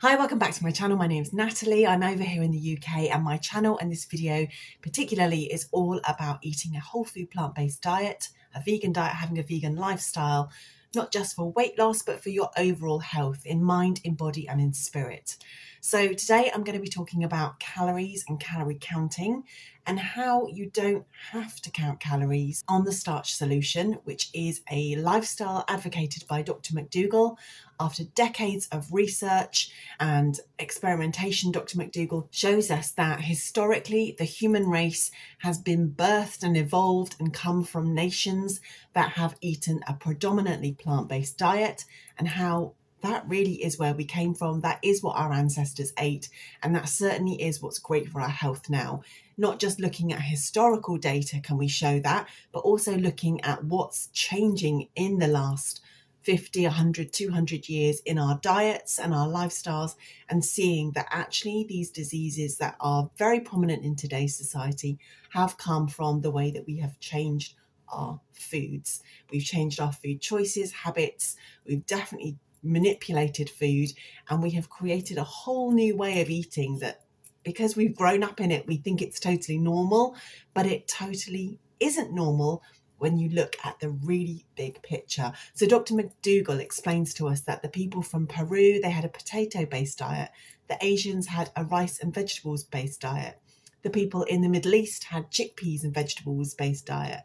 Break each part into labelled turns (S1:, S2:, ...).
S1: Hi, welcome back to my channel. My name is Natalie. I'm over here in the UK, and my channel and this video particularly is all about eating a whole food plant-based diet, a vegan diet, having a vegan lifestyle, not just for weight loss, but for your overall health in mind, in body and in spirit. So today I'm going to be talking about calories and calorie counting and how you don't have to count calories on the Starch Solution, which is a lifestyle advocated by Dr. Mcdougall. After decades of research and experimentation, Dr. Mcdougall shows us that historically the human race has been birthed and evolved and come from nations that have eaten a predominantly plant-based diet, and how that really is where we came from. That is what our ancestors ate, and that certainly is what's great for our health now. Not just looking at historical data can we show that, but also looking at what's changing in the last 50, 100, 200 years in our diets and our lifestyles, and seeing that actually these diseases that are very prominent in today's society have come from the way that we have changed our foods. We've changed our food choices, habits, we've definitely manipulated food, and we have created a whole new way of eating that, because we've grown up in it, we think it's totally normal, but it totally isn't normal when you look at the really big picture. So Dr. Mcdougall explains to us that the people from Peru, they had a potato-based diet. The Asians had a rice and vegetables-based diet. The people in the Middle East had chickpeas and vegetables-based diet.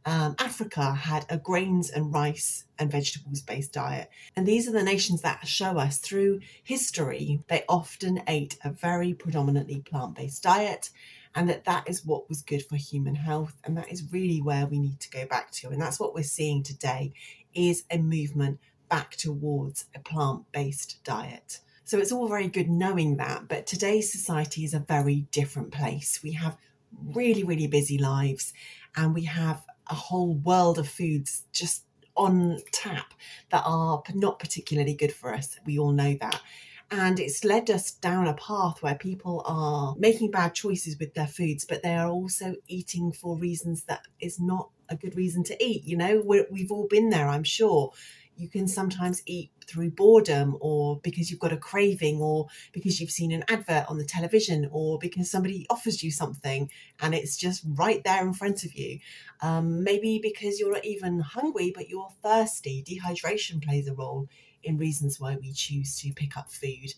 S1: Africa had a grains and rice and vegetables-based diet. And these are the nations that show us through history, they often ate a very predominantly plant-based diet, and that is what was good for human health. And that is really where we need to go back to. And that's what we're seeing today, is a movement back towards a plant-based diet. So it's all very good knowing that, but today's society is a very different place. We have really, really busy lives, and we have a whole world of foods just on tap that are not particularly good for us. We all know that. And it's led us down a path where people are making bad choices with their foods, but they are also eating for reasons that is not a good reason to eat. You know, we've all been there, I'm sure. You can sometimes eat through boredom, or because you've got a craving, or because you've seen an advert on the television, or because somebody offers you something and it's just right there in front of you. Maybe because you're not even hungry, but you're thirsty. Dehydration plays a role in reasons why we choose to pick up food.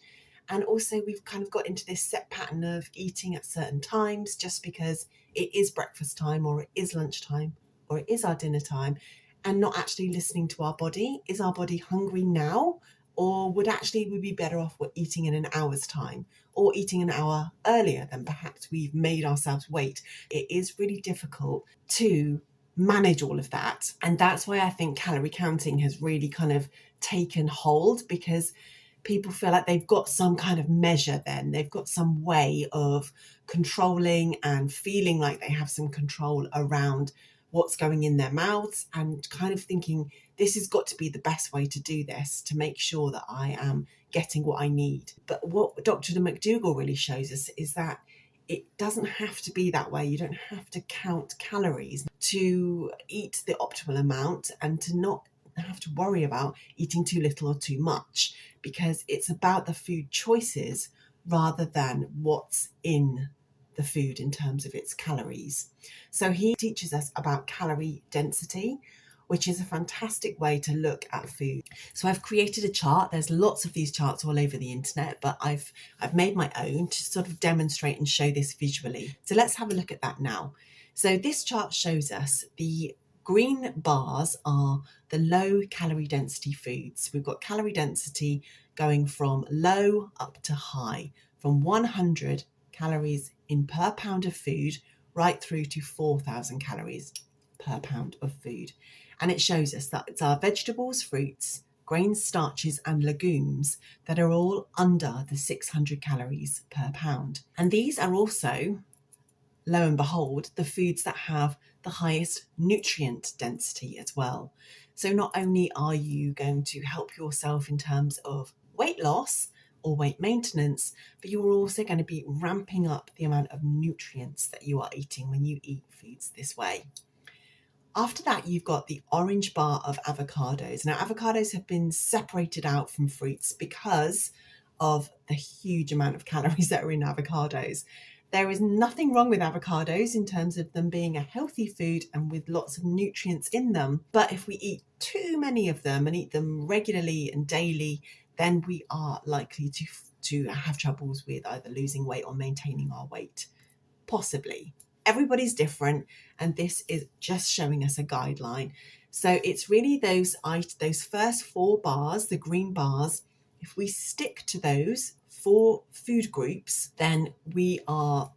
S1: And also we've kind of got into this set pattern of eating at certain times just because it is breakfast time, or it is lunchtime, or it is our dinner time, and not actually listening to our body. Is our body hungry now? Or would actually we be better off eating in an hour's time, or eating an hour earlier than perhaps we've made ourselves wait? It is really difficult to manage all of that. And that's why I think calorie counting has really kind of taken hold, because people feel like they've got some kind of measure, then they've got some way of controlling and feeling like they have some control around what's going in their mouths, and kind of thinking this has got to be the best way to do this to make sure that I am getting what I need. But what Dr. Mcdougall really shows us is that it doesn't have to be that way. You don't have to count calories to eat the optimal amount, and to not have to worry about eating too little or too much, because it's about the food choices rather than what's in the food in terms of its calories. So he teaches us about calorie density, which is a fantastic way to look at food. So I've created a chart. There's lots of these charts all over the internet, but I've made my own to sort of demonstrate and show this visually. So let's have a look at that now. So this chart shows us the green bars are the low calorie density foods. We've got calorie density going from low up to high, from 100 calories in per pound of food right through to 4,000 calories per pound of food. And it shows us that it's our vegetables, fruits, grains, starches and legumes that are all under the 600 calories per pound. And these are also, lo and behold, the foods that have the highest nutrient density as well. So not only are you going to help yourself in terms of weight loss or weight maintenance, but you're also going to be ramping up the amount of nutrients that you are eating when you eat foods this way. After that, you've got the orange bar of avocados. Now, avocados have been separated out from fruits because of the huge amount of calories that are in avocados. There is nothing wrong with avocados in terms of them being a healthy food and with lots of nutrients in them. But if we eat too many of them and eat them regularly and daily, then we are likely to have troubles with either losing weight or maintaining our weight. Possibly. Everybody's different, and this is just showing us a guideline. So it's really those first 4 bars, the green bars. If we stick to those 4 food groups, then we are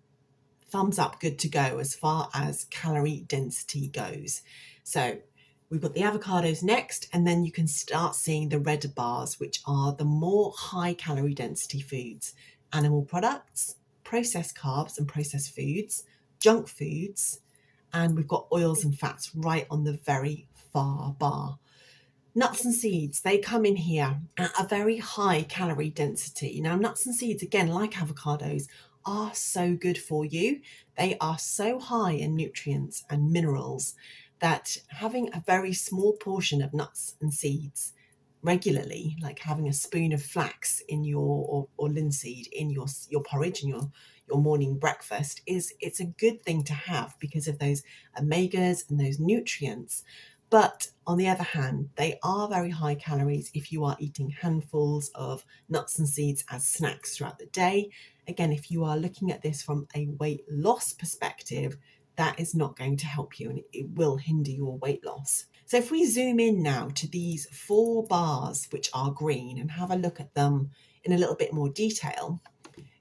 S1: thumbs up, good to go as far as calorie density goes. So we've got the avocados next, and then you can start seeing the red bars, which are the more high calorie density foods: animal products, processed carbs and processed foods, junk foods, and we've got oils and fats right on the very far bar. Nuts and seeds, they come in here at a very high calorie density. Now, nuts and seeds, again, like avocados, are so good for you. They are so high in nutrients and minerals that having a very small portion of nuts and seeds regularly, like having a spoon of flax in or linseed in your porridge and your morning breakfast, it's a good thing to have because of those omegas and those nutrients. But on the other hand, they are very high calories if you are eating handfuls of nuts and seeds as snacks throughout the day. Again, if you are looking at this from a weight loss perspective, that is not going to help you and it will hinder your weight loss. So if we zoom in now to these 4 bars, which are green, and have a look at them in a little bit more detail,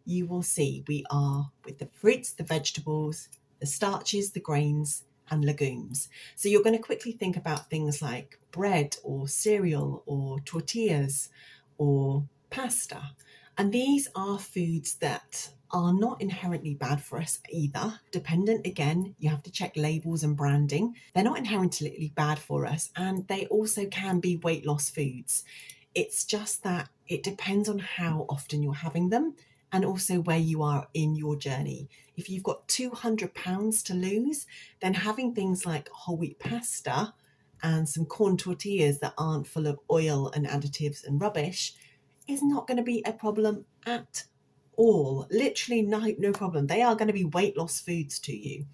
S1: you will see we are with the fruits, the vegetables, the starches, the grains, and legumes. So you're going to quickly think about things like bread or cereal or tortillas or pasta. And these are foods that are not inherently bad for us either. Dependent, again, you have to check labels and branding. They're not inherently bad for us, and they also can be weight loss foods. It's just that it depends on how often you're having them and also where you are in your journey. If you've got 200 pounds to lose, then having things like whole wheat pasta and some corn tortillas that aren't full of oil and additives and rubbish is not going to be a problem at all. Literally no problem. They are going to be weight loss foods to you.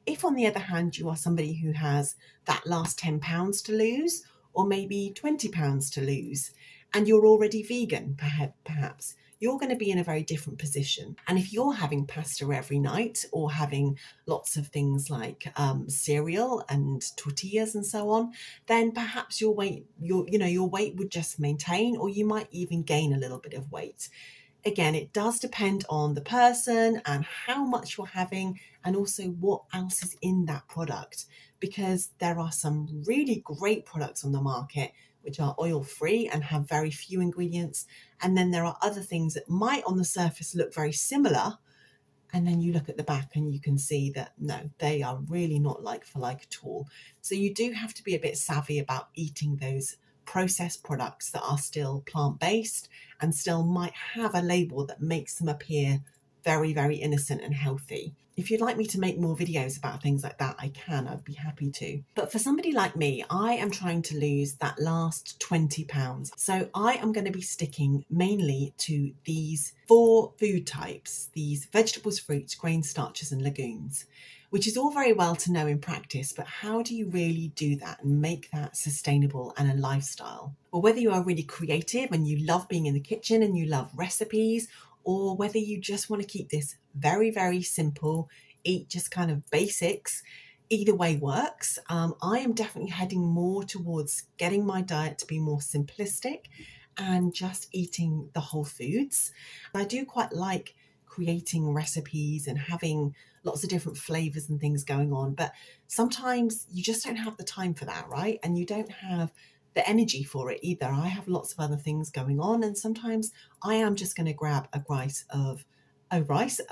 S1: If, on the other hand, you are somebody who has that last 10 pounds to lose, or maybe 20 pounds to lose, and you're already vegan, perhaps, you're going to be in a very different position. And if you're having pasta every night or having lots of things like cereal and tortillas and so on, then perhaps your weight would just maintain, or you might even gain a little bit of weight. Again, it does depend on the person and how much you're having, and also what else is in that product, because there are some really great products on the market which are oil-free and have very few ingredients, and then there are other things that might on the surface look very similar, and then you look at the back and you can see that no, they are really not like for like at all. So you do have to be a bit savvy about eating those processed products that are still plant-based and still might have a label that makes them appear very, very innocent and healthy. If you'd like me to make more videos about things like that, I'd be happy to. But for somebody like me, I am trying to lose that last 20 pounds. So I am going to be sticking mainly to these 4 food types, these vegetables, fruits, grains, starches, and legumes, which is all very well to know in practice, but how do you really do that and make that sustainable and a lifestyle? Well, whether you are really creative and you love being in the kitchen and you love recipes, or whether you just want to keep this very, very simple, eat just kind of basics, either way works. I am definitely heading more towards getting my diet to be more simplistic and just eating the whole foods. I do quite like creating recipes and having lots of different flavors and things going on, but sometimes you just don't have the time for that, right? And you don't have the energy for it either. I have lots of other things going on, and sometimes I am just going to grab a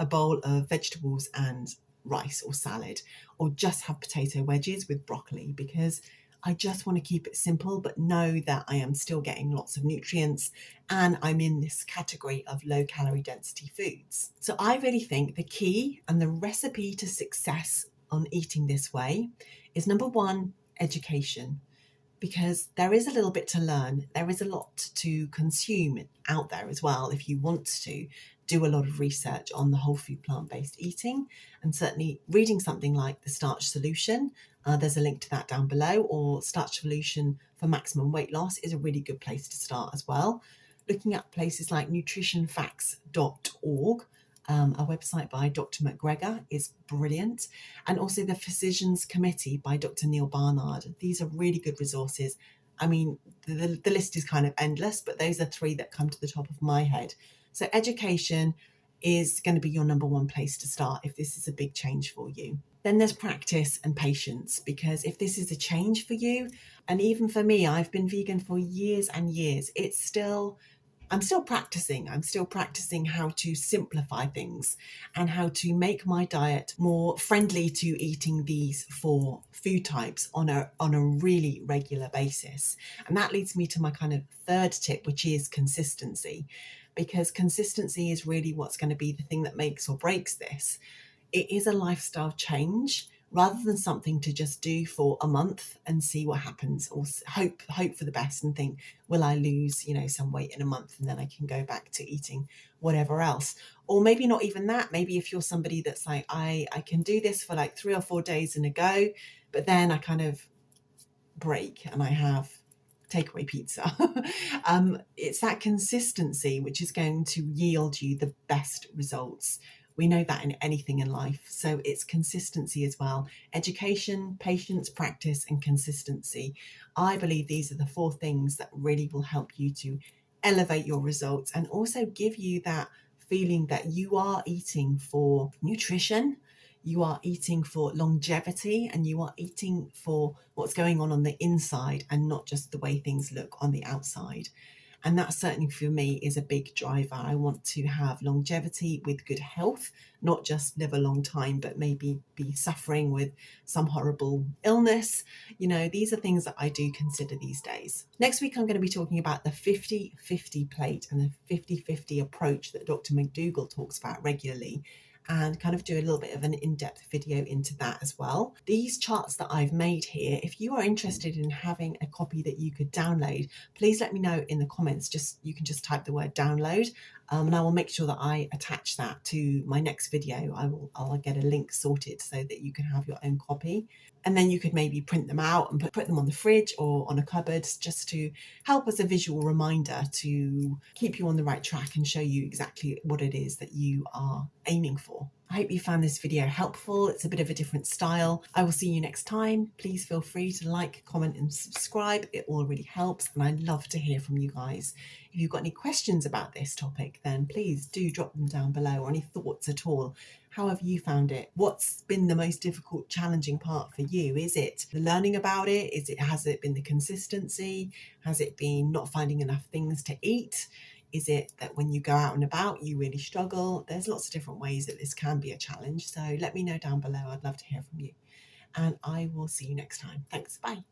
S1: bowl of vegetables and rice or salad, or just have potato wedges with broccoli, because I just want to keep it simple, but know that I am still getting lots of nutrients and I'm in this category of low calorie density foods. So I really think the key and the recipe to success on eating this way is, number 1, education. because there is a little bit to learn. There is a lot to consume out there as well if you want to do a lot of research on the whole food plant-based eating. And certainly reading something like the Starch Solution, there's a link to that down below, or Starch Solution for Maximum Weight Loss is a really good place to start as well. Looking at places like nutritionfacts.org, a website by Dr. Mcgregor, is brilliant. And also the Physicians Committee by Dr. Neil Barnard. These are really good resources. I mean, the list is kind of endless, but those are three that come to the top of my head. So education is going to be your number one place to start if this is a big change for you. Then there's practice and patience, because if this is a change for you, and even for me, I've been vegan for years and years, I'm still practicing. I'm still practicing how to simplify things and how to make my diet more friendly to eating these 4 food types on a really regular basis. And that leads me to my kind of third tip, which is consistency, because consistency is really what's going to be the thing that makes or breaks this. It is a lifestyle change rather than something to just do for a month and see what happens, or hope for the best and think, will I lose, some weight in a month and then I can go back to eating whatever else. Or maybe not even that. Maybe if you're somebody that's like, I can do this for like 3 or 4 days in a go, but then I kind of break and I have takeaway pizza. It's that consistency which is going to yield you the best results. We know that in anything in life. So it's consistency as well. Education, patience, practice, and consistency. I believe these are the 4 things that really will help you to elevate your results and also give you that feeling that you are eating for nutrition, you are eating for longevity, and you are eating for what's going on the inside and not just the way things look on the outside. And that certainly for me is a big driver. I want to have longevity with good health, not just live a long time, but maybe be suffering with some horrible illness. These are things that I do consider these days. Next week, I'm going to be talking about the 50-50 plate and the 50-50 approach that Dr. Mcdougall talks about regularly, and kind of do a little bit of an in-depth video into that as well. These charts that I've made here, if you are interested in having a copy that you could download, please let me know in the comments. You can just type the word download, and I will make sure that I attach that to my next video. I'll get a link sorted so that you can have your own copy. And then you could maybe print them out and put them on the fridge or on a cupboard, just to help as a visual reminder to keep you on the right track and show you exactly what it is that you are aiming for. I hope you found this video helpful. It's a bit of a different style. I will see you next time. Please feel free to like, comment and subscribe. It all really helps, and I'd love to hear from you guys. If you've got any questions about this topic, then please do drop them down below, or any thoughts at all. How have you found it? What's been the most difficult, challenging part for you? Is it the learning about it? Has it been the consistency? Has it been not finding enough things to eat? Is it that when you go out and about, you really struggle? There's lots of different ways that this can be a challenge. So let me know down below. I'd love to hear from you. And I will see you next time. Thanks. Bye.